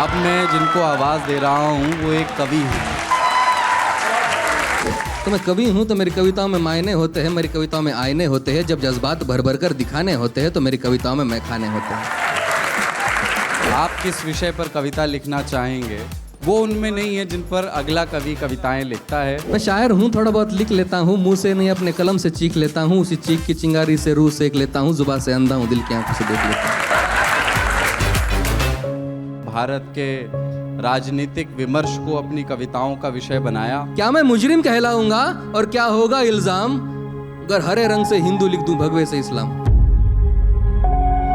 अब मैं जिनको आवाज़ दे रहा हूँ वो एक कवि हैं। तो मैं कवि हूँ तो मेरी कविताओं में मायने होते हैं, मेरी कविताओं में आईने होते हैं। जब जज्बात भर भर कर दिखाने होते हैं तो मेरी कविताओं में मैखाने होते हैं। आप किस विषय पर कविता लिखना चाहेंगे वो उनमें नहीं है जिन पर अगला कवि कविताएं लिखता है। मैं शायर हूँ, थोड़ा बहुत लिख लेता हूँ, मुंह से नहीं अपने कलम से चीख लेता हूँ। उसी चीख की चिंगारी से रूह सेक लेता हूँ, जुबान से अंधा हूँ, दिल की आंखों से देख लेता हूँ। भारत के राजनीतिक विमर्श को अपनी कविताओं का विषय बनाया। क्या मैं मुजरिम कहलाऊंगा और क्या होगा इल्जाम अगर हरे रंग से हिंदू लिख दूं भगवे से इस्लाम।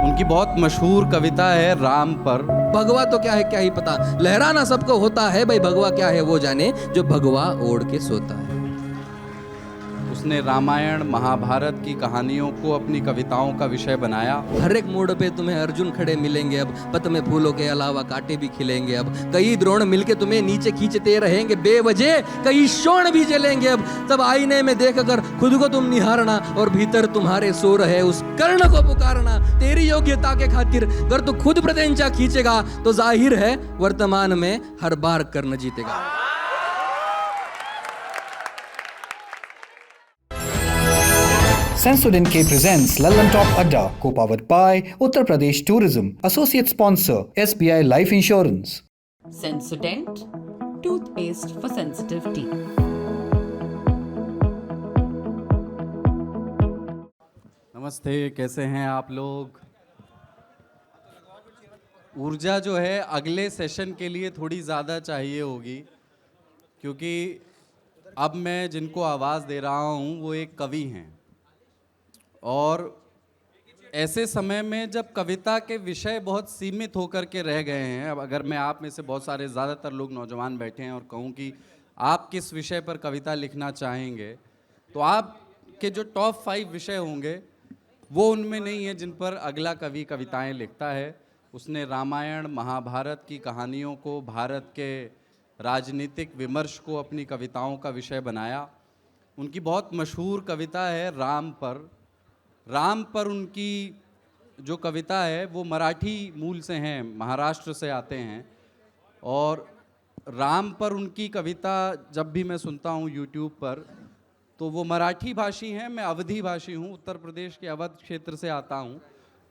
उनकी बहुत मशहूर कविता है राम पर। भगवा तो क्या है क्या ही पता, लहराना सबको होता है, भाई भगवा क्या है वो जाने जो भगवा ओढ़ के सोता है। उसने रामायण महाभारत की कहानियों को अपनी कविताओं का विषय बनाया। हर एक मोड़ पे तुम्हें अर्जुन खड़े मिलेंगे, अब पत में फूलों के अलावा कांटे भी खिलेंगे। अब कई द्रोण मिलके तुम्हें नीचे खींचते रहेंगे बेवजह, कई शोण भी जलेंगे। अब तब आईने में देख कर खुद को तुम निहारना और भीतर तुम्हारे सो रहे उस कर्ण को पुकारना। तेरी योग्यता के खातिर अगर तू खुद प्रत्यंचा खींचेगा तो जाहिर है वर्तमान में हर बार कर्ण जीतेगा। Sensodyne K presents Lallan Top Adda, co-powered by Uttar Pradesh Tourism. Associate sponsor SBI Life Insurance. Sensodent, toothpaste for sensitive teeth. नमस्ते, कैसे हैं आप लोग? ऊर्जा जो है अगले सेशन के लिए थोड़ी ज़्यादा चाहिए होगी, क्योंकि अब मैं जिनको आवाज़ दे रहा हूँ वो एक कवि हैं। और ऐसे समय में जब कविता के विषय बहुत सीमित होकर के रह गए हैं, अब अगर मैं आप में से बहुत सारे ज़्यादातर लोग नौजवान बैठे हैं और कहूँ कि आप किस विषय पर कविता लिखना चाहेंगे, तो आपके जो टॉप 5 विषय होंगे वो उनमें नहीं है जिन पर अगला कवि कविताएं लिखता है। उसने रामायण महाभारत की कहानियों को, भारत के राजनीतिक विमर्श को अपनी कविताओं का विषय बनाया। उनकी बहुत मशहूर कविता है राम पर। राम पर उनकी जो कविता है वो मराठी मूल से हैं, महाराष्ट्र से आते हैं। और राम पर उनकी कविता जब भी मैं सुनता हूँ यूट्यूब पर तो वो मराठी भाषी हैं, मैं अवधी भाषी हूँ, उत्तर प्रदेश के अवध क्षेत्र से आता हूँ।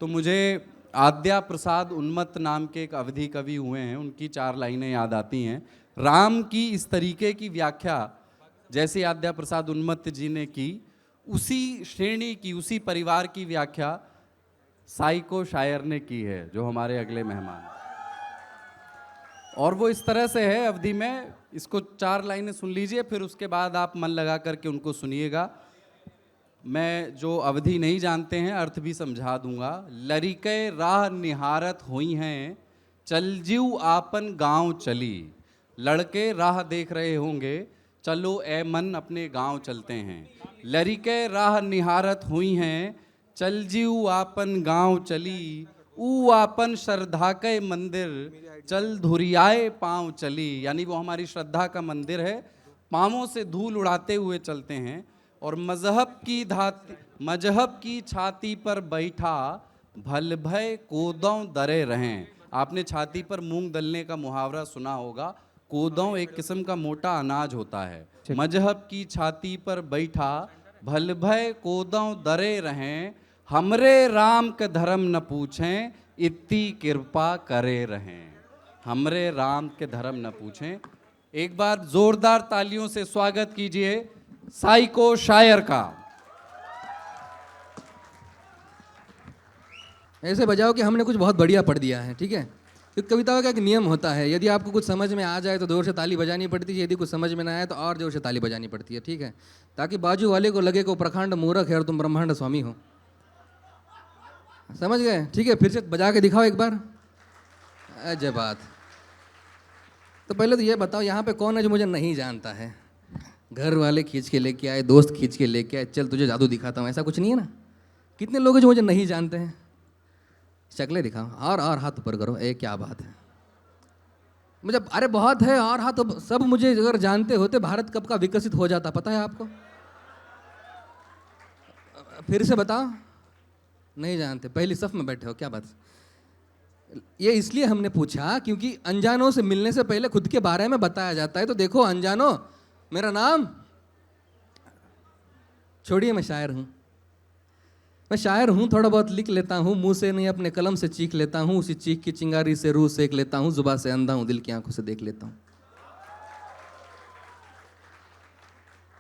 तो मुझे आद्या प्रसाद उन्मत्त नाम के एक अवधी कवि हुए हैं, उनकी 4 लाइनें याद आती हैं। राम की इस तरीके की व्याख्या जैसे आद्या प्रसाद उन्मत्त जी ने की, उसी श्रेणी की, उसी परिवार की व्याख्या साइको शायर ने की है, जो हमारे अगले मेहमान। और वो इस तरह से है अवधि में, इसको 4 लाइनें सुन लीजिए, फिर उसके बाद आप मन लगा करके उनको सुनिएगा। मैं जो अवधि नहीं जानते हैं अर्थ भी समझा दूंगा। लरिके राह निहारत हुई हैं, चल जीव आपन गांव चली। लड़के राह देख रहे होंगे, चलो ए मन अपने गांव चलते हैं। लरिके राह निहारत हुई हैं, चल जीव आपन गांव चली। ऊ आपन श्रद्धा के मंदिर, चल धुरियाए पाँव चली। यानी वो हमारी श्रद्धा का मंदिर है, पाँवों से धूल उड़ाते हुए चलते हैं। और मजहब की छाती पर बैठा, भल भय कोदों दरे रहें। आपने छाती पर मूंग दलने का मुहावरा सुना होगा। कोदों एक किस्म का मोटा अनाज होता है। मजहब की छाती पर बैठा, भल भय कोदों दरे रहें। हमरे राम के धर्म न पूछें, इतनी कृपा करे रहें। हमरे राम के धर्म न पूछें। एक बार जोरदार तालियों से स्वागत कीजिए साइको शायर का। ऐसे बजाओ कि हमने कुछ बहुत बढ़िया पढ़ दिया है, ठीक है। क्योंकि कविताओं का एक नियम होता है, यदि आपको कुछ समझ में आ जाए तो जोर से ताली बजानी पड़ती है, यदि कुछ समझ में ना आए तो और जोर से ताली बजानी पड़ती है, ठीक है, ताकि बाजू वाले को लगे को प्रखंड मूर्ख है और तुम ब्रह्मांड स्वामी हो। समझ गए? ठीक है, फिर से बजा के दिखाओ एक बार। अजय बात। तो पहले तो ये बताओ यहाँ पे कौन है जो मुझे नहीं जानता है? घर वाले खींच के लेके आए, दोस्त खींच के लेके आए, चल तुझे जादू दिखाता हूँ, ऐसा कुछ नहीं है ना। कितने लोग हैं जो मुझे नहीं जानते हैं? शक्लें दिखाओ और हाथ ऊपर करो। क्या बात है, मुझे अरे बहुत है और हाथ। सब मुझे अगर जानते होते भारत कब का विकसित हो जाता, पता है आपको? फिर से बताओ। नहीं जानते, पहली सफ में बैठे हो, क्या बात। ये इसलिए हमने पूछा क्योंकि अनजानों से मिलने से पहले खुद के बारे में बताया जाता है। तो देखो अनजानो, मेरा नाम, छोड़िए मैं शायर हूँ, मैं शायर हूँ, थोड़ा बहुत लिख लेता हूँ, मुंह से नहीं अपने कलम से चीख लेता हूँ, उसी चीख की चिंगारी से रूह सेक लेता हूँ, जुबान से अंधा हूँ, दिल की आंखों से देख लेता हूँ।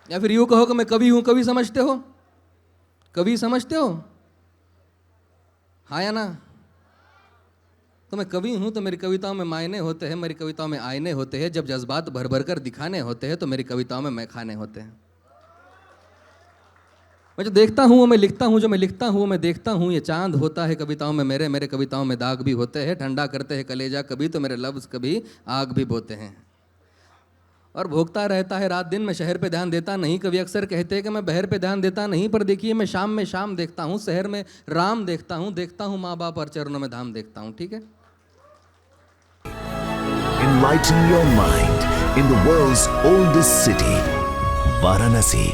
या फिर यूँ कहो कि मैं कवि हूँ। कवि समझते हो? कवि समझते हो? हाँ या ना? तो मैं कवि हूँ तो मेरी कविताओं में मायने होते हैं, मेरी कविताओं में आईने होते हैं। जब जज्बात भर भर कर दिखाने होते हैं तो मेरी कविताओं में मैखाने होते हैं। मैं जो देखता हूँ वो मैं लिखता हूँ, जो मैं लिखता हूँ वो मैं देखता हूँ। ये चांद होता है कविताओं में मेरे, मेरे कविताओं में दाग भी होते हैं। ठंडा करते हैं कलेजा कभी तो मेरे लफ्ज़ कभी आग भी बोते हैं। और भोगता रहता है रात दिन, मैं शहर पे ध्यान देता नहीं। कभी अक्सर कहते हैं कि मैं बहर पे ध्यान देता नहीं, पर देखिए मैं शाम में शाम देखता हूँ, शहर में राम देखता हूँ, देखता हूँ माँ बाप और चरणों में धाम देखता हूँ। ठीक है। Enlighten your mind in the world's oldest city, Varanasi.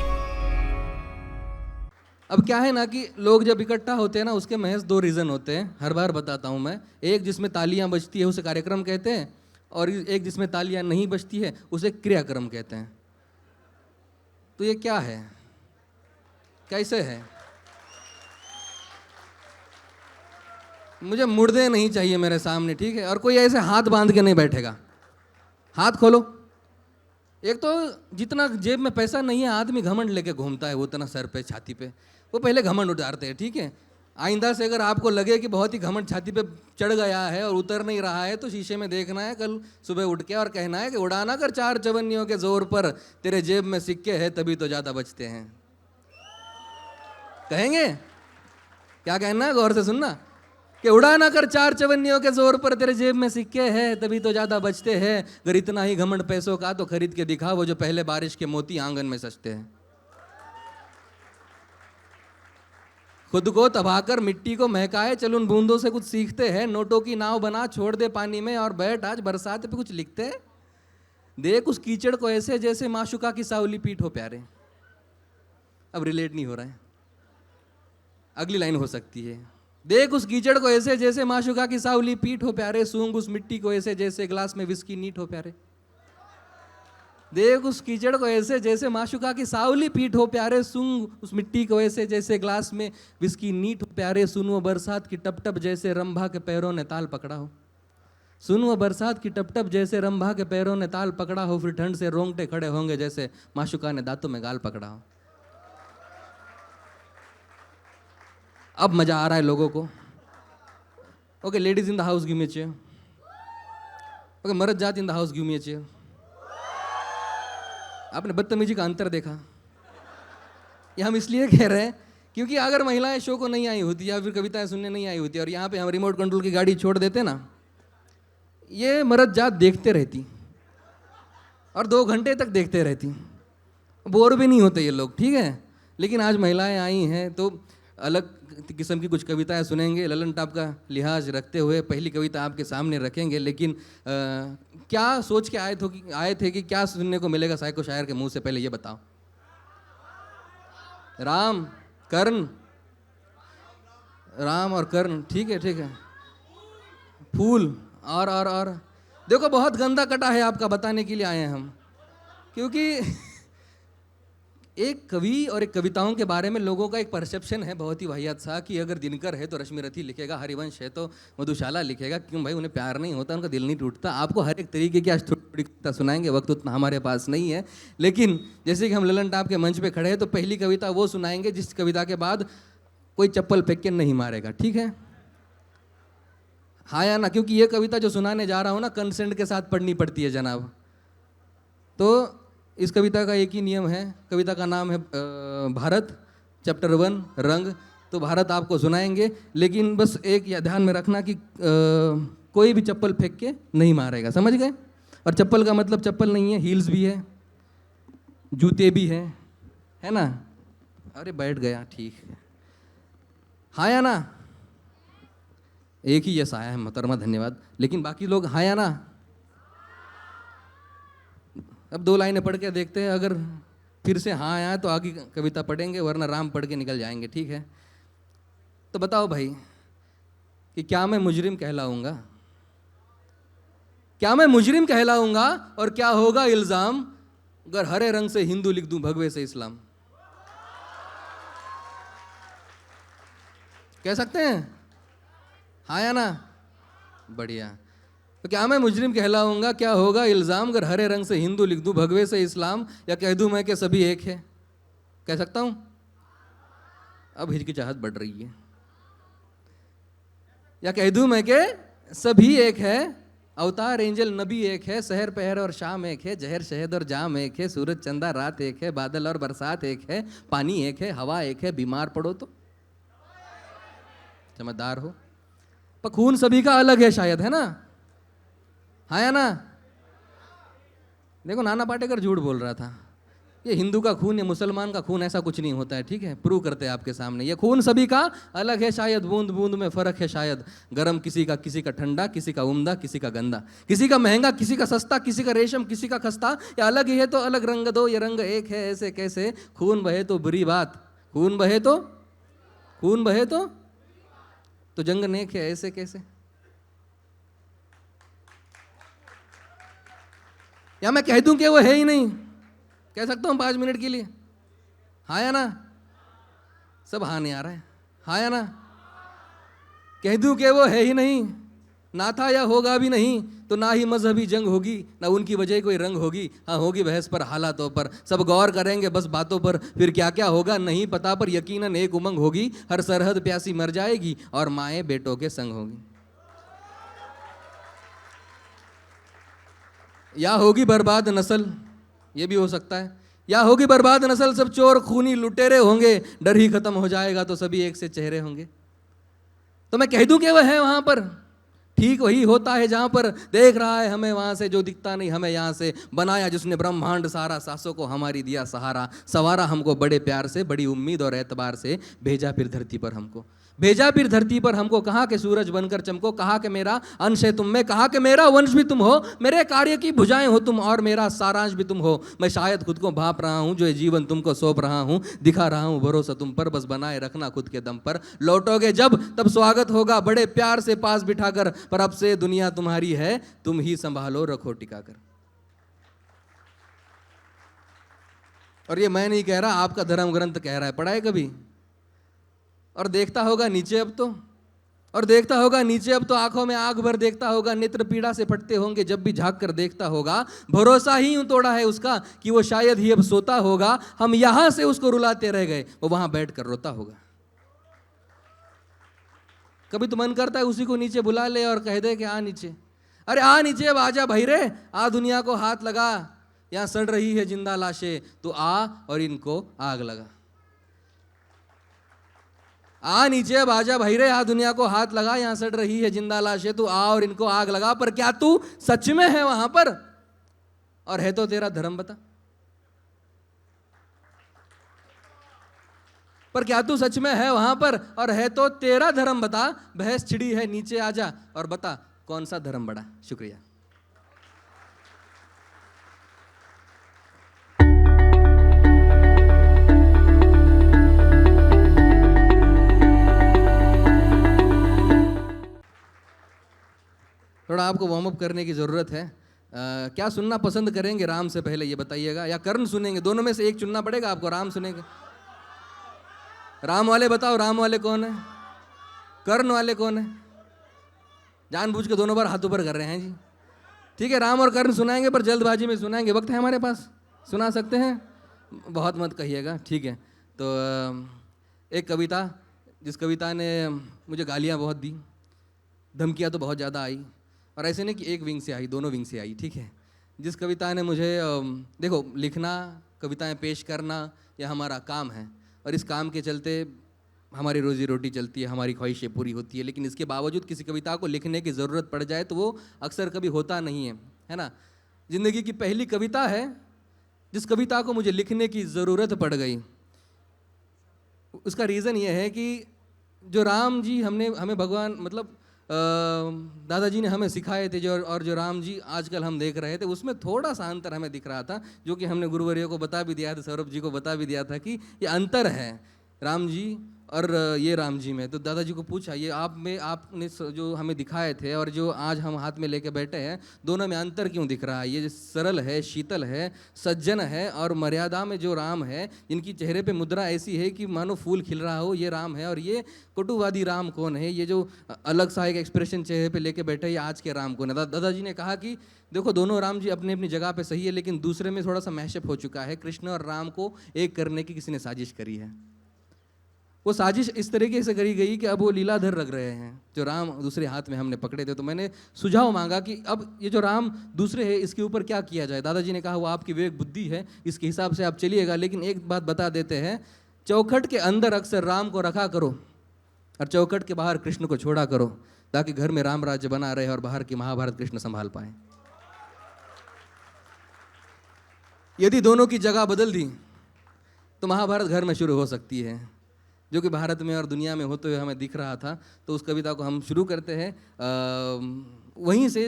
अब क्या है ना कि लोग जब इकट्ठा होते हैं ना, उसके महज दो रीज़न होते हैं, हर बार बताता हूँ मैं। एक जिसमें तालियां बजती है उसे कार्यक्रम कहते हैं, और एक जिसमें तालियां नहीं बजती है उसे क्रियाक्रम कहते हैं। तो ये क्या है, कैसे है? मुझे मुर्दे नहीं चाहिए मेरे सामने, ठीक है? और कोई ऐसे हाथ बांध के नहीं बैठेगा। हाथ खोलो। एक तो जितना जेब में पैसा नहीं है आदमी घमंड लेके घूमता है, वो उतना सर पे छाती पे, वो पहले घमंड उतारते हैं। ठीक है। आइंदा से अगर आपको लगे कि बहुत ही घमंड छाती पे चढ़ गया है और उतर नहीं रहा है तो शीशे में देखना है कल सुबह उठ के और कहना है कि उड़ाना कर चार चवन्नियों के जोर पर, तेरे जेब में सिक्के हैं तभी तो ज़्यादा बचते हैं। कहेंगे क्या कहना है, गौर से सुनना, कि उड़ाना कर चार चवन्नियों के जोर पर, तेरे जेब में सिक्के हैं तभी तो ज़्यादा बचते हैं। अगर इतना ही घमंड पैसों का तो खरीद के दिखा वो जो पहले बारिश के मोती आंगन में सजते हैं। खुद को तबाहकर मिट्टी को महकाए, चल उन बूंदों से कुछ सीखते हैं। नोटों की नाव बना छोड़ दे पानी में और बैठ आज बरसात पे कुछ लिखते हैं। देख उस कीचड़ को ऐसे जैसे माशुका की सावली पीठ हो प्यारे। अब रिलेट नहीं हो रहा है, अगली लाइन हो सकती है। देख उस कीचड़ को ऐसे जैसे माशुका की सावली पीठ हो प्यारे, सूंघ उस मिट्टी को ऐसे जैसे ग्लास में विस्की नीट हो प्यारे। देख उस कीचड़ को ऐसे जैसे माशुका की सावली पीठ हो प्यारे, सूंघ उस मिट्टी को ऐसे जैसे ग्लास में विस्की नीट हो प्यारे। सुन वो बरसात की टप टप जैसे रंभा के पैरों ने ताल पकड़ा हो। सुन वो बरसात की टप टप जैसे रंभा के पैरों ने ताल पकड़ा हो। फिर ठंड से रोंगटे खड़े होंगे जैसे माशुका ने दांतों में गाल पकड़ा हो। अब मजा आ रहा है लोगों को। Okay, ladies in the house give me a chair. Okay, मर्द जात in the house give me a chair. आपने बदतमीजी का अंतर देखा? ये हम इसलिए कह रहे हैं क्योंकि अगर महिलाएं शो को नहीं आई होती या फिर कविताएं सुनने नहीं आई होती और यहाँ पे हम रिमोट कंट्रोल की गाड़ी छोड़ देते ना, ये मर्द जात देखते रहती और 2 घंटे तक देखते रहती, बोर भी नहीं होते ये लोग। ठीक है। लेकिन आज महिलाएं आई हैं तो अलग किस्म की कुछ कविताएं सुनेंगे, ललन टॉप का लिहाज रखते हुए पहली कविता आपके सामने रखेंगे। लेकिन क्या सोच के आए थे कि क्या सुनने को मिलेगा साइको शायर के मुंह से? पहले ये बताओ। राम कर्ण, राम और कर्ण, ठीक है ठीक है। फूल और देखो बहुत गंदा कटा है आपका, बताने के लिए आए हैं हम। क्योंकि एक कवि और एक कविताओं के बारे में लोगों का एक परसेप्शन है बहुत ही वाहियात सा कि अगर दिनकर है तो रश्मि रथी लिखेगा, हरिवंश है तो मधुशाला लिखेगा। क्यों भाई? उन्हें प्यार नहीं होता, उनका दिल नहीं टूटता। आपको हर एक तरीके की आज थोड़ी कविता सुनाएंगे, वक्त उतना हमारे पास नहीं है। लेकिन जैसे कि हम ललन टॉप के मंच पे खड़े हैं तो पहली कविता वो सुनाएंगे जिस कविता के बाद कोई चप्पल फेंक के नहीं मारेगा। ठीक है? हाँ या ना? क्योंकि ये कविता जो सुनाने जा रहा हूँ ना, कंसेंट के साथ पढ़नी पड़ती है जनाब। तो इस कविता का एक ही नियम है। कविता का नाम है भारत, चैप्टर 1 रंग। तो भारत आपको सुनाएंगे, लेकिन बस एक ध्यान में रखना कि कोई भी चप्पल फेंक के नहीं मारेगा, समझ गए? और चप्पल का मतलब चप्पल नहीं है, हील्स भी है, जूते भी हैं, है ना? अरे बैठ गया, ठीक है। हाँ या ना? एक ही यस आया है, मोहतरमा, धन्यवाद। लेकिन बाकी लोग हाँ या ना? अब 2 लाइनें पढ़ के देखते हैं, अगर फिर से हाँ आया तो आगे कविता पढ़ेंगे, वरना राम पढ़ के निकल जाएंगे। ठीक है? तो बताओ भाई कि क्या मैं मुजरिम कहलाऊंगा? क्या मैं मुजरिम कहलाऊंगा और क्या होगा इल्जाम अगर हरे रंग से हिंदू लिख दूं भगवे से इस्लाम? कह सकते हैं? हाँ या ना? बढ़िया। तो क्या मैं मुजरिम कहलाऊंगा, क्या होगा इल्जाम अगर हरे रंग से हिंदू लिख दूं भगवे से इस्लाम, या कह दूं मैं कि सभी एक है? कह सकता हूं? अब हिचकिचाहट बढ़ रही है। या कह दूं मैं कि सभी एक है, अवतार एंजल नबी एक है, शहर पहर और शाम एक है, जहर शहद और जाम एक है, सूरज चंदा रात एक है, बादल और बरसात एक है, पानी एक है, हवा एक है, बीमार पड़ो तो समझदार हो। पर खून सभी का अलग है शायद, है ना? हाँ या ना? देखो नाना पाटेकर झूठ बोल रहा था, ये हिंदू का खून या मुसलमान का खून ऐसा कुछ नहीं होता है, ठीक है? प्रूव करते हैं आपके सामने, ये खून सभी का अलग है शायद, बूंद बूंद में फर्क है शायद, गरम किसी का ठंडा, किसी का उम्दा, किसी का गंदा, किसी का महंगा, किसी का सस्ता, किसी का रेशम, किसी का खस्ता, या अलग ही है तो अलग रंग दो, ये रंग एक है ऐसे कैसे? खून बहे तो बुरी बात, खून बहे तो जंग नेक है ऐसे कैसे? या मैं कह दूं कि वो है ही नहीं? कह सकता हूं 5 मिनट के लिए? हाँ या ना? सब हाँ नहीं आ रहा है। हाँ या ना? कह दूं कि वो है ही नहीं, ना था या होगा भी नहीं, तो ना ही मजहबी जंग होगी, ना उनकी वजह कोई रंग होगी। हाँ होगी बहस पर हालातों पर, सब गौर करेंगे बस बातों पर, फिर क्या क्या होगा नहीं पता, पर यकीनन एक उमंग होगी, हर सरहद प्यासी मर जाएगी और माएँ बेटों के संग होगी। या होगी बर्बाद नस्ल, ये भी हो सकता है, या होगी बर्बाद नस्ल, सब चोर खूनी लुटेरे होंगे, डर ही खत्म हो जाएगा तो सभी एक से चेहरे होंगे। तो मैं कह दूं कि वह है वहां पर, ठीक वही होता है जहां पर देख रहा है हमें वहां से, जो दिखता नहीं हमें यहां से। बनाया जिसने ब्रह्मांड सारा, सांसों को हमारी दिया सहारा, सवारा हमको बड़े प्यार से, बड़ी उम्मीद और एतबार से, भेजा फिर धरती पर हमको, भेजा फिर धरती पर हमको, कहा कि सूरज बनकर चमको, कहा कि मेरा अंश है तुम में, कहा कि मेरा वंश भी तुम हो, मेरे कार्य की भुजाएं हो तुम और मेरा सारांश भी तुम हो। मैं शायद खुद को भाप रहा हूं, जो ये जीवन तुमको सौंप रहा हूं, दिखा रहा हूं भरोसा तुम पर, बस बनाए रखना खुद के दम पर। लौटोगे जब तब स्वागत होगा बड़े प्यार से पास बिठाकर, पर अब से दुनिया तुम्हारी है, तुम ही संभालो रखो टिकाकर। और ये मैं नहीं कह रहा, आपका धर्म ग्रंथ कह रहा है, पढ़ा है कभी? और देखता होगा नीचे अब तो, और देखता होगा नीचे अब तो, आंखों में आग भर देखता होगा, नेत्र पीड़ा से फटते होंगे जब भी झांक कर देखता होगा। भरोसा ही यूं तोड़ा है उसका कि वो शायद ही अब सोता होगा, हम यहां से उसको रुलाते रह गए, वो वहां बैठ कर रोता होगा। कभी तो मन करता है उसी को नीचे बुला ले और कह दे कि आ नीचे, अरे आ नीचे, अब आजा भाई रे, आ दुनिया को हाथ लगा, यहां सड़ रही है जिंदा लाशें, तो आ और इनको आग लगा। आ नीचे, अब आजा भाई रे, आ दुनिया को हाथ लगा, यहां सड़ रही है जिंदा लाशें, तू आ और इनको आग लगा। पर क्या तू सच में है वहां पर, और है तो तेरा धर्म बता? पर क्या तू सच में है वहां पर, और है तो तेरा धर्म बता? बहस छिड़ी है नीचे आजा और बता कौन सा धर्म बड़ा। शुक्रिया। थोड़ा आपको वार्म अप करने की ज़रूरत है। क्या सुनना पसंद करेंगे राम से पहले ये बताइएगा, या कर्ण सुनेंगे? दोनों में से एक चुनना पड़ेगा आपको। राम सुनेंगे? राम वाले बताओ, राम वाले कौन है? कर्ण वाले कौन है? जानबूझ के दोनों बार हाथ ऊपर कर रहे हैं जी। ठीक है, राम और कर्ण सुनाएंगे, पर जल्दबाजी में सुनाएंगे, वक्त है हमारे पास, सुना सकते हैं, बहुत मत कहिएगा, ठीक है? तो एक कविता, जिस कविता ने मुझे गालियाँ बहुत दी, धमकियाँ तो बहुत ज़्यादा आई, और ऐसे नहीं कि एक विंग से आई, दोनों विंग से आई, ठीक है? जिस कविता ने मुझे, देखो लिखना, कविताएं पेश करना यह हमारा काम है, और इस काम के चलते हमारी रोजी रोटी चलती है, हमारी ख्वाहिशें पूरी होती है। लेकिन इसके बावजूद किसी कविता को लिखने की ज़रूरत पड़ जाए तो वो अक्सर कभी होता नहीं है ना? ज़िंदगी की पहली कविता है जिस कविता को मुझे लिखने की ज़रूरत पड़ गई। उसका रीज़न ये है कि जो राम जी हमें भगवान, मतलब दादाजी ने हमें सिखाए थे, और जो राम जी आजकल हम देख रहे थे, उसमें थोड़ा सा अंतर हमें दिख रहा था, जो कि हमने गुरुवर्यों को बता भी दिया था, सौरभ जी को बता भी दिया था कि ये अंतर है राम जी और ये राम जी में। तो दादाजी को पूछा, ये आप में आपने जो हमें दिखाए थे और जो आज हम हाथ में लेके बैठे हैं, दोनों में अंतर क्यों दिख रहा है? ये सरल है, शीतल है, सज्जन है, और मर्यादा में जो राम है, इनकी चेहरे पे मुद्रा ऐसी है कि मानो फूल खिल रहा हो, ये राम है। और ये कटुवादी राम कौन है? ये जो अलग सा एक एक्सप्रेशन चेहरे पे लेके बैठे, ये आज के राम कौन है? दादाजी ने कहा कि देखो, दोनों राम जी अपनी अपनी जगह पे सही है, लेकिन दूसरे में थोड़ा सा मैशअप हो चुका है। कृष्ण और राम को एक करने की किसी ने साजिश करी है। वो साजिश इस तरीके से करी गई कि अब वो लीलाधर लग रहे हैं, जो राम दूसरे हाथ में हमने पकड़े थे। तो मैंने सुझाव मांगा कि अब ये जो राम दूसरे है, इसके ऊपर क्या किया जाए? दादाजी ने कहा वो आपकी विवेक बुद्धि है, इसके हिसाब से आप चलिएगा, लेकिन एक बात बता देते हैं, चौखट के अंदर अक्सर राम को रखा करो और चौखट के बाहर कृष्ण को छोड़ा करो, ताकि घर में राम राज्य बना रहे और बाहर की महाभारत कृष्ण संभाल पाए। यदि दोनों की जगह बदल दी तो महाभारत घर में शुरू हो सकती है, जो कि भारत में और दुनिया में होते हुए हमें दिख रहा था। तो उस कविता को हम शुरू करते हैं वहीं से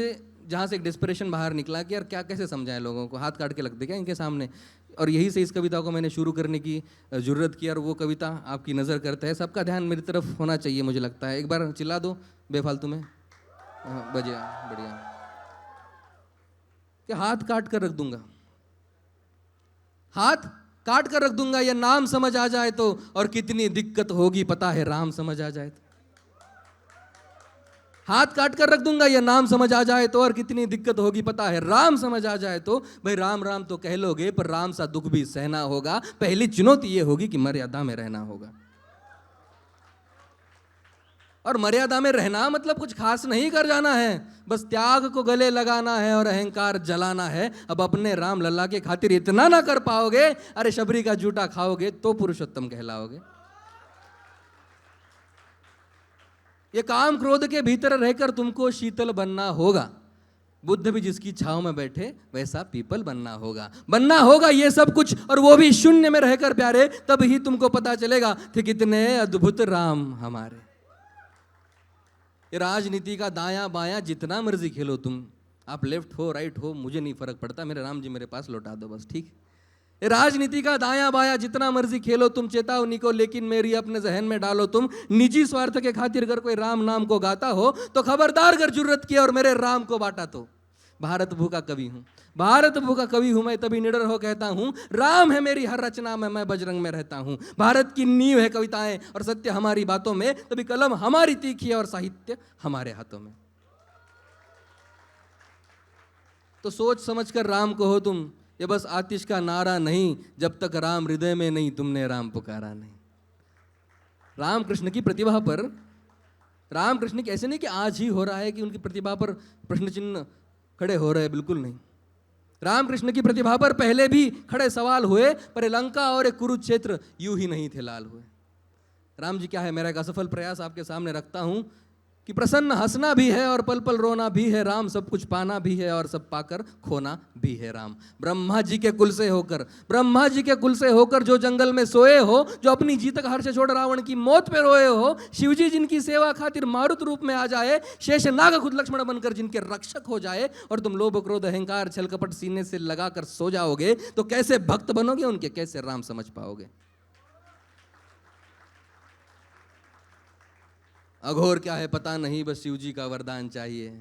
जहाँ से एक डिस्परेशन बाहर निकला कि यार क्या कैसे समझाएं लोगों को, हाथ काट के रख दे क्या इनके सामने। और यही से इस कविता को मैंने शुरू करने की ज़रूरत की, और वो कविता आपकी नज़र करता है। सबका ध्यान मेरी तरफ होना चाहिए, मुझे लगता है। एक बार चिल्ला दो बेफालतू में, बढ़िया बढ़िया। कि हाथ काट कर रख दूंगा, हाथ काट कर रख दूंगा, ये नाम समझ आ जाए तो, और कितनी दिक्कत होगी पता है राम समझ आ जाए तो। हाथ काट कर रख दूंगा, ये नाम समझ आ जाए तो, और कितनी दिक्कत होगी पता है राम समझ आ जाए तो। भाई राम राम तो कह लोगे, पर राम सा दुख भी सहना होगा। पहली चुनौती ये होगी कि मर्यादा में रहना होगा। और मर्यादा में रहना मतलब कुछ खास नहीं कर जाना है, बस त्याग को गले लगाना है और अहंकार जलाना है। अब अपने राम लल्ला के खातिर इतना ना कर पाओगे, अरे शबरी का जूठा खाओगे तो पुरुषोत्तम कहलाओगे। ये काम क्रोध के भीतर रहकर तुमको शीतल बनना होगा। बुद्ध भी जिसकी छाव में बैठे वैसा पीपल बनना होगा। बनना होगा ये सब कुछ, और वो भी शून्य में रहकर प्यारे। तब ही तुमको पता चलेगा कि कितने अद्भुत राम हमारे। राजनीति का दायां बायां जितना मर्जी खेलो तुम, आप लेफ्ट हो राइट हो मुझे नहीं फर्क पड़ता, मेरे राम जी मेरे पास लौटा दो बस, ठीक। राजनीति का दायां बायां जितना मर्जी खेलो तुम चेतावनी को, लेकिन मेरी अपने जहन में डालो तुम। निजी स्वार्थ के खातिर अगर कोई राम नाम को गाता हो तो खबरदार अगर जरूरत किया और मेरे राम को बांटा तो। भारत भू का कवि हूं, भारत भू का कवि हूं मैं, तभी निडर हो कहता हूं राम है मेरी हर रचना में, मैं बजरंग में रहता हूं। भारत की नींव है कविताएं और सत्य हमारी बातों में, तभी कलम हमारी तीखी है और साहित्य हमारे हाथों में। तो सोच समझ कर राम कहो तुम, ये बस आतिश का नारा नहीं, जब तक राम हृदय में नहीं तुमने राम पुकारा नहीं। राम कृष्ण की प्रतिभा पर, राम कृष्ण की ऐसे नहीं कि आज ही हो रहा है कि उनकी प्रतिभा पर प्रश्न चिन्ह खड़े हो रहे, बिल्कुल नहीं। रामकृष्ण की प्रतिभा पर पहले भी खड़े सवाल हुए, पर लंका और एक कुरुक्षेत्र यूं ही नहीं थे लाल हुए। राम जी क्या है, मेरा एक असफल प्रयास आपके सामने रखता हूं कि प्रसन्न हंसना भी है और पल पल रोना भी है राम, सब कुछ पाना भी है और सब पाकर खोना भी है राम। ब्रह्मा जी के कुल से होकर, ब्रह्मा जी के कुल से होकर जो जंगल में सोए हो, जो अपनी जीतक हर्ष छोड़ रावण की मौत पे रोए हो, शिवजी जिनकी सेवा खातिर मारुत रूप में आ जाए, शेष नाग खुद लक्ष्मण बनकर जिनके रक्षक हो जाए, और तुम लोभ क्रोध अहंकार छल कपट सीने से लगाकर सो जाओगे, तो कैसे भक्त बनोगे उनके, कैसे राम समझ पाओगे। अघोर क्या है पता नहीं, बस शिव जी का वरदान चाहिए।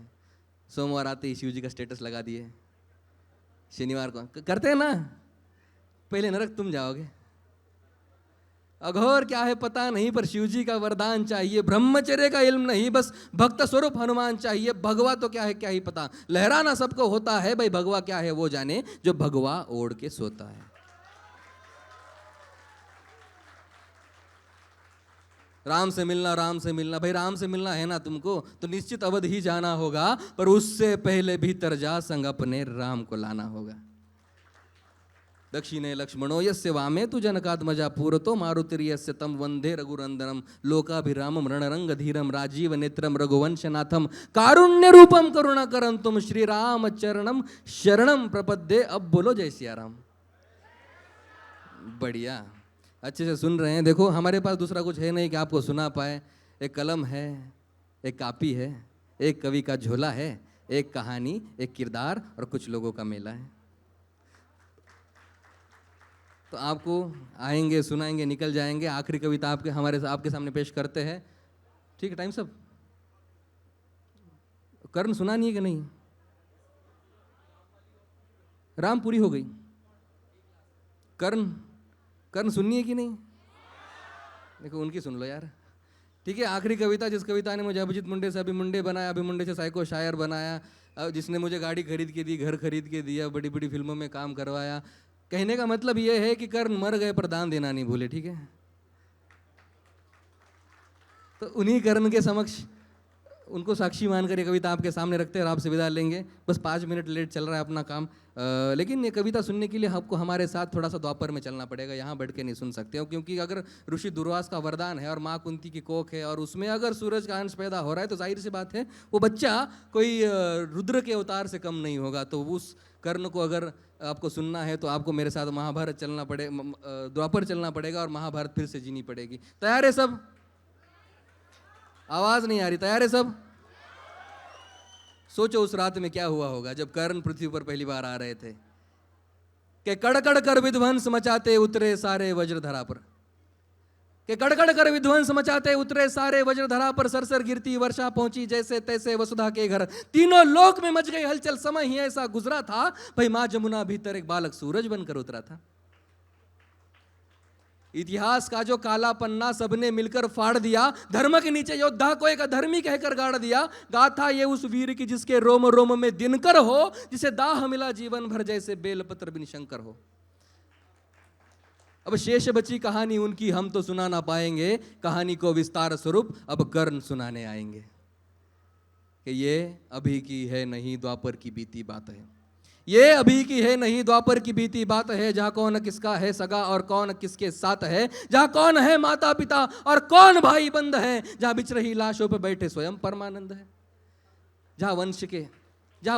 सोमवार आते ही शिव जी का स्टेटस लगा दिए, शनिवार को करते हैं ना, पहले नरक तुम जाओगे। अघोर क्या है पता नहीं, पर शिव जी का वरदान चाहिए। ब्रह्मचर्य का इल्म नहीं, बस भक्त स्वरूप हनुमान चाहिए। भगवा तो क्या है क्या ही पता, लहराना सबको होता है, भाई भगवा क्या है वो जाने जो भगवा ओढ़ के सोता है। राम से मिलना, राम से मिलना, भाई राम से मिलना है ना तुमको, तो निश्चित अवध ही जाना होगा, पर उससे पहले भीतर जा संग अपने राम को लाना होगा। दक्षिणे लक्ष्मणो यस्य वामे तु जनकात्मजा पूरतो मारुतिर्यस्य तं वंदे रघुरंदनम लोकाभिरामम रणरंग धीरम राजीव नेत्रम रघुवंशनाथम कारुण्य रूपम करुणाकरं तुम श्री राम चरणम शरणम प्रपद्ये। अब बोलो जय सिया राम। बढ़िया, अच्छे से सुन रहे हैं। देखो हमारे पास दूसरा कुछ है नहीं कि आपको सुना पाए। एक कलम है, एक कापी है, एक कवि का झोला है, एक कहानी, एक किरदार और कुछ लोगों का मेला है। तो आपको आएंगे, सुनाएंगे, निकल जाएंगे। आखिरी कविता आपके सामने पेश करते हैं। ठीक है, टाइम सब। कर्ण सुना नहीं है कि नहीं? राम पूरी हो गई। कर्ण सुननी है कि नहीं? देखो उनकी सुन लो यार। ठीक है, आखिरी कविता, जिस कविता ने मुझे अभिजीत मुंडे से अभिमुंडे बनाया, अभिमुंडे से साइको शायर बनाया, जिसने मुझे गाड़ी खरीद के दी, घर खरीद के दिया, बड़ी बड़ी फिल्मों में काम करवाया। कहने का मतलब ये है कि कर्ण मर गए पर दान देना नहीं भूले। ठीक है, तो उन्हीं कर्ण के समक्ष उनको साक्षी मानकर ये कविता आपके सामने रखते हैं और आपसे विदा लेंगे। बस 5 मिनट लेट चल रहा है अपना काम, लेकिन ये कविता सुनने के लिए आपको हमारे साथ थोड़ा सा द्वापर में चलना पड़ेगा। यहाँ बैठ के नहीं सुन सकते हो, क्योंकि अगर ऋषि दुर्वास का वरदान है और माँ कुंती की कोख है और उसमें अगर सूरज का अंश पैदा हो रहा है तो जाहिर सी बात है वो बच्चा कोई रुद्र के अवतार से कम नहीं होगा। तो उस कर्ण को अगर आपको सुनना है तो आपको मेरे साथ महाभारत चलना द्वापर चलना पड़ेगा और महाभारत फिर से जीनी पड़ेगी। तैयार है सब? आवाज नहीं आ रही। तैयार है सब? सोचो उस रात में क्या हुआ होगा जब कर्ण पृथ्वी पर पहली बार आ रहे थे कि कड़कड़ कर विध्वंस मचाते उतरे सारे वज्रधरा पर, कि कड़कड़ कर विध्वंस मचाते उतरे सारे वज्रधरा पर, सरसर गिरती वर्षा पहुंची जैसे तैसे वसुधा के घर, तीनों लोक में मच गई हलचल। समय ही ऐसा गुजरा था भाई मां जमुना भीतर एक बालक सूरज बनकर उतरा था। इतिहास का जो काला पन्ना सबने मिलकर फाड़ दिया, धर्म के नीचे योद्धा को एक अधर्मी कहकर गाड़ दिया। गाथा ये उस वीर की जिसके रोम रोम में दिनकर हो, जिसे दाह मिला जीवन भर जैसे बेलपत्र बिन शंकर हो। अब शेष बची कहानी उनकी हम तो सुना ना पाएंगे, कहानी को विस्तार स्वरूप अब कर्ण सुनाने आएंगे कि ये अभी की है नहीं द्वापर की बीती बात है। ये अभी की है नहीं द्वापर की बीती बात है, जहाँ कौन किसका है सगा और कौन किसके साथ है, जहाँ कौन है माता पिता और कौन भाई बंद है, जहाँ बिछ रही लाशों पर बैठे स्वयं परमानंद है, जहाँ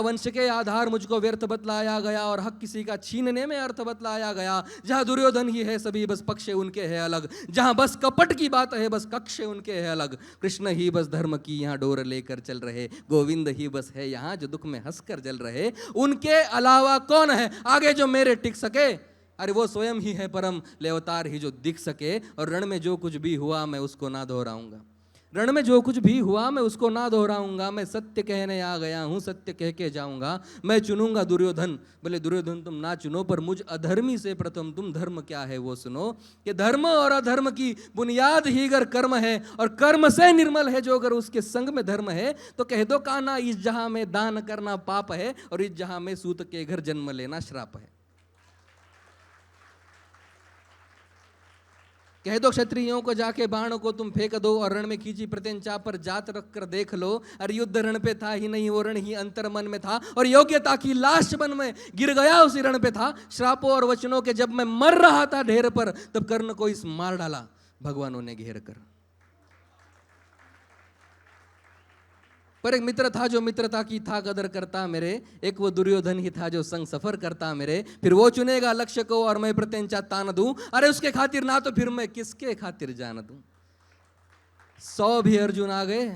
वंश के आधार मुझको व्यर्थ बतलाया गया और हक किसी का छीनने में अर्थ बतलाया गया, जहाँ दुर्योधन ही है सभी बस पक्ष उनके है अलग, जहाँ बस कपट की बात है बस कक्ष उनके है अलग, कृष्ण ही बस धर्म की यहाँ डोर लेकर चल रहे, गोविंद ही बस है यहाँ जो दुख में हंसकर जल रहे, उनके अलावा कौन है आगे जो मेरे टिक सके, अरे वो स्वयं ही है परम ले अवतार ही जो दिख सके। और रण में जो कुछ भी हुआ मैं उसको ना दोहराऊंगा, रण में जो कुछ भी हुआ मैं उसको ना दोहराऊंगा, मैं सत्य कहने आ गया हूँ सत्य कह के जाऊंगा, मैं चुनूंगा दुर्योधन, बोले दुर्योधन तुम ना चुनो पर मुझ अधर्मी से प्रथम तुम धर्म क्या है वो सुनो, कि धर्म और अधर्म की बुनियाद ही अगर कर्म है और कर्म से निर्मल है जो अगर उसके संग में धर्म है, तो कह दो काना इस जहां में दान करना पाप है और इस जहां में सूत के घर जन्म लेना श्राप है। कह दो क्षत्रियों को जाके बाण को तुम फेंक दो और रण में खींची प्रत्यंचा पर जात रख कर देख लो, अरे युद्ध रण पे था ही नहीं वो रण ही अंतर मन में था और योग्यता की लाश बन में गिर गया उसी रण पे था। श्रापों और वचनों के जब मैं मर रहा था ढेर पर, तब कर्ण को इस मार डाला भगवानों ने घेर कर। पर एक मित्र था जो मित्रता की था कदर करता मेरे, एक वो दुर्योधन ही था जो संग सफर करता मेरे, फिर वो चुनेगा लक्ष्य को और मैं प्रत्यंचा तान दूं, अरे उसके खातिर ना तो फिर मैं किसके खातिर जान दूं। 100 भी अर्जुन आ गए,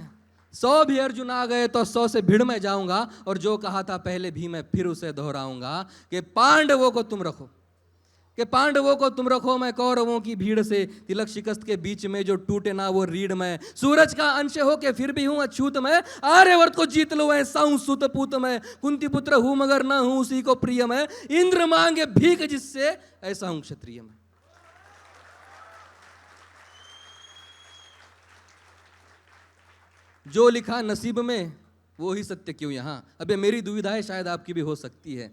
100 भी अर्जुन आ गए तो 100 से भिड़ में जाऊंगा और जो कहा था पहले भी मैं फिर उसे दोहराऊंगा कि पांडवों को तुम रखो, कि पांडवों को तुम रखो मैं कौरवों की भीड़ से, तिलक शिकस्त के बीच में जो टूटे ना वो रीढ़ में, सूरज का अंश हो के फिर भी हूं अछूत मैं, आर्यवर्त को जीत लो ऐसा हूं सुत पूत मैं, कुंती पुत्र हूं मगर ना हूं उसी को प्रिय मैं, इंद्र मांगे भीख जिससे ऐसा हूं क्षत्रिय मैं। जो लिखा नसीब में वो ही सत्य क्यों यहाँ, अबे मेरी दुविधा शायद आपकी भी हो सकती है।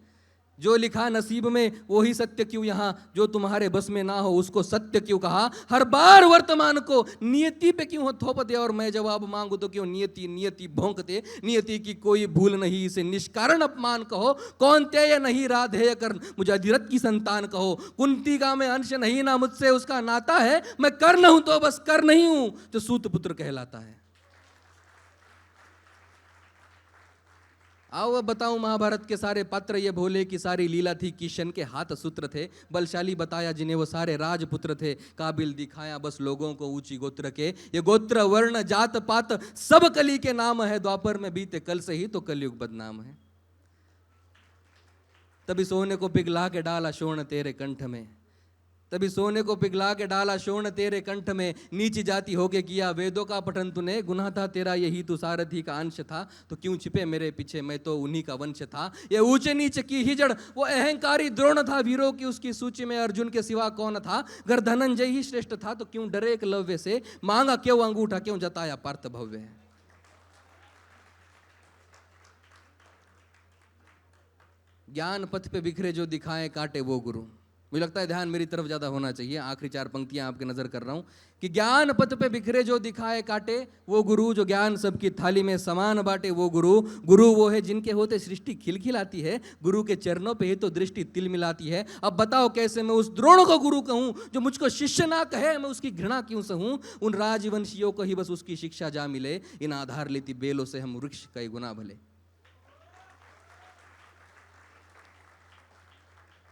जो लिखा नसीब में वो ही सत्य क्यों यहाँ, जो तुम्हारे बस में ना हो उसको सत्य क्यों कहा, हर बार वर्तमान को नियति पे क्यों थोपते और मैं जवाब मांगू तो क्यों नियति नियति भौंकते, नियति की कोई भूल नहीं इसे निष्कारण अपमान कहो, कौन तेय नहीं राधेय कर्ण मुझे अधिरथ की संतान कहो, कुंती का मैं अंश नहीं ना मुझसे उसका नाता है, मैं कर्ण हूं तो बस कर्ण नहीं हूं जो सूत पुत्र कहलाता है। आओ अब बताऊं महाभारत के सारे पात्र ये भोले की सारी लीला थी, किशन के हाथ सूत्र थे, बलशाली बताया जिन्हें वो सारे राजपुत्र थे, काबिल दिखाया बस लोगों को ऊंची गोत्र के, ये गोत्र वर्ण जात पात सब कली के नाम है, द्वापर में बीते कल से ही तो कलयुग बदनाम है। तभी सोने को पिघला के डाला शोण तेरे कंठ में, तभी सोने को पिघला के डाला शोण तेरे कंठ में, नीची जाति होके किया वेदों का पठन तूने, गुनाह था तेरा यही तू सारथी का अंश था, तो क्यों छिपे मेरे पीछे मैं तो उन्हीं का वंश था। ये ऊंचे नीचे की हिजड़ वो अहंकारी द्रोण था, वीरों की उसकी सूची में अर्जुन के सिवा कौन था। अगर धनंजय ही श्रेष्ठ था तो क्यों डरे एकलव्य से, मांगा क्यों अंगूठा क्यों जताया पार्थ भव्य। ज्ञान पथ पे बिखरे जो दिखाए काटे वो गुरु। मुझे लगता है ध्यान मेरी तरफ ज्यादा होना चाहिए, आखिरी 4 पंक्तियां आपके नजर कर रहा हूं कि ज्ञान पथ पे बिखरे जो दिखाए काटे वो गुरु, जो ज्ञान सबकी थाली में समान बांटे वो गुरु। गुरु वो है जिनके होते सृष्टि खिलखिलाती है, गुरु के चरणों पे ही तो दृष्टि तिल मिलाती है। अब बताओ कैसे मैं उस द्रोण को गुरु कहूं जो मुझको शिष्य ना कहे, मैं उसकी घृणा क्यों सहूं। उन राजवंशियों को ही बस उसकी शिक्षा जा मिले, इन आधार लेती बेलों से हम वृक्ष कई गुना भले।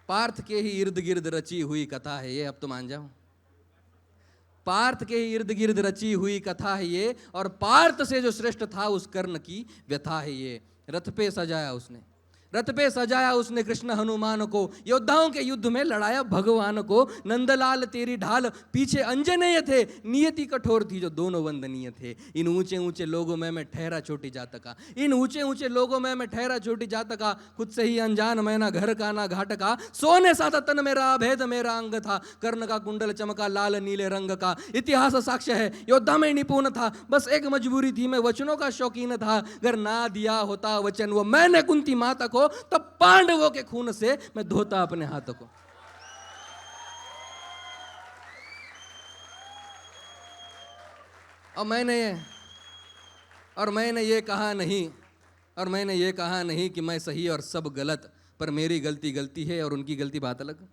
पार्थ के ही इर्द गिर्द रची हुई कथा है ये, अब तो मान जाओ। पार्थ के ही इर्द गिर्द रची हुई कथा है ये, और पार्थ से जो श्रेष्ठ था उस कर्ण की व्यथा है ये। रथ पे सजाया उसने, रथ पे सजाया उसने कृष्ण हनुमान को, योद्धाओं के युद्ध में लड़ाया भगवान को। नंदलाल तेरी ढाल पीछे अंजनेय थे, नियति कठोर थी जो दोनों वंदनीय थे। इन ऊंचे ऊंचे लोगों में मैं ठहरा छोटी जात का, इन ऊंचे ऊंचे लोगों में मैं ठहरा छोटी जात का। खुद से ही अनजान मैं ना घर का ना घाट का, सोने सा था तन मेरा अभेद मेरा अंग था। कर्ण का कुंडल चमका लाल नीले रंग का, इतिहास साक्ष्य है योद्धा में निपुण था। बस एक मजबूरी थी मैं वचनों का शौकीन था, अगर ना दिया होता वचन वो मैंने कुंती माता को, तब पांडवों के खून से मैं धोता अपने हाथों को। और मैंने ये कहा नहीं कि मैं सही और सब गलत, पर मेरी गलती गलती है और उनकी गलती बात अलग।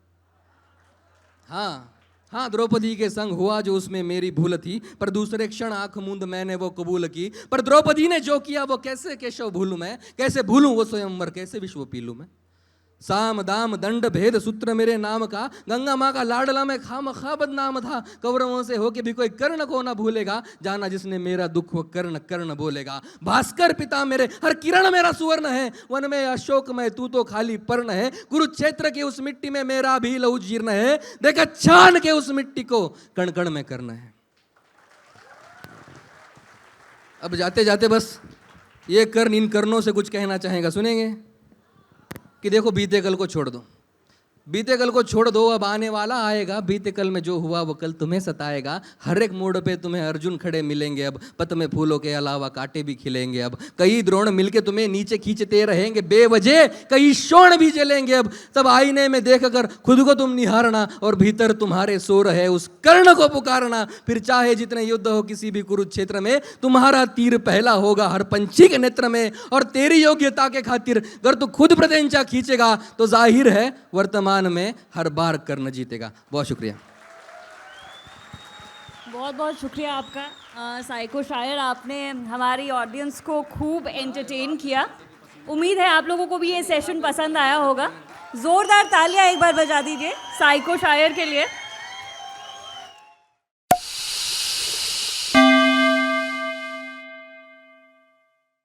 हाँ द्रौपदी के संग हुआ जो उसमें मेरी भूल थी, पर दूसरे क्षण आंख मूंद मैंने वो कबूल की। पर द्रौपदी ने जो किया वो कैसे केशव भूलूं मैं, कैसे भूलूं वो स्वयंवर, कैसे विश्व पीलूं मैं। साम दाम दंड भेद सूत्र मेरे नाम का, गंगा माँ का लाडला में खामखा बदनाम था। कौरवों से होके भी कोई कर्ण को ना भूलेगा, जाना जिसने मेरा दुख वो कर्ण कर्ण बोलेगा। भास्कर पिता मेरे हर किरण मेरा सुवर्ण है, वन में अशोक में तू तो खाली पर्ण है। कुरुक्षेत्र की उस मिट्टी में मेरा भी लहू जीर्ण है, देखा छान के उस मिट्टी को कण कण में करना है। अब जाते जाते बस ये कर्ण इन कर्णों से कुछ कहना चाहेगा, सुनेंगे कि देखो बीते कल को छोड़ दो, बीते कल को छोड़ दो, अब आने वाला आएगा। बीते कल में जो हुआ वो कल तुम्हें सताएगा। हर एक मोड़ पे तुम्हें अर्जुन खड़े मिलेंगे, अब पत में फूलों के अलावा कांटे भी खिलेंगे। अब कई द्रोण मिलके तुम्हें नीचे खींचते रहेंगे बेवजह, कई शोण भी जलेंगे। अब तब आईने में देख कर खुद को तुम निहारना, और भीतर तुम्हारे सो रहे उस कर्ण को पुकारना। फिर चाहे जितने युद्ध हो किसी भी कुरुक्षेत्र में, तुम्हारा तीर पहला होगा हर पंछी के नेत्र में। और तेरी योग्यता के खातिर अगर तू खुद प्रत्यंचा खींचेगा तो जाहिर है वर्तमान में हर बार कर्ण जीतेगा। बहुत शुक्रिया। बहुत बहुत शुक्रिया आपका साइको शायर, आपने हमारी ऑडियंस को खूब एंटरटेन किया। उम्मीद है आप लोगों को भी ये सेशन पसंद आया होगा। जोरदार तालियां एक बार बजा दीजिए साइको शायर के लिए।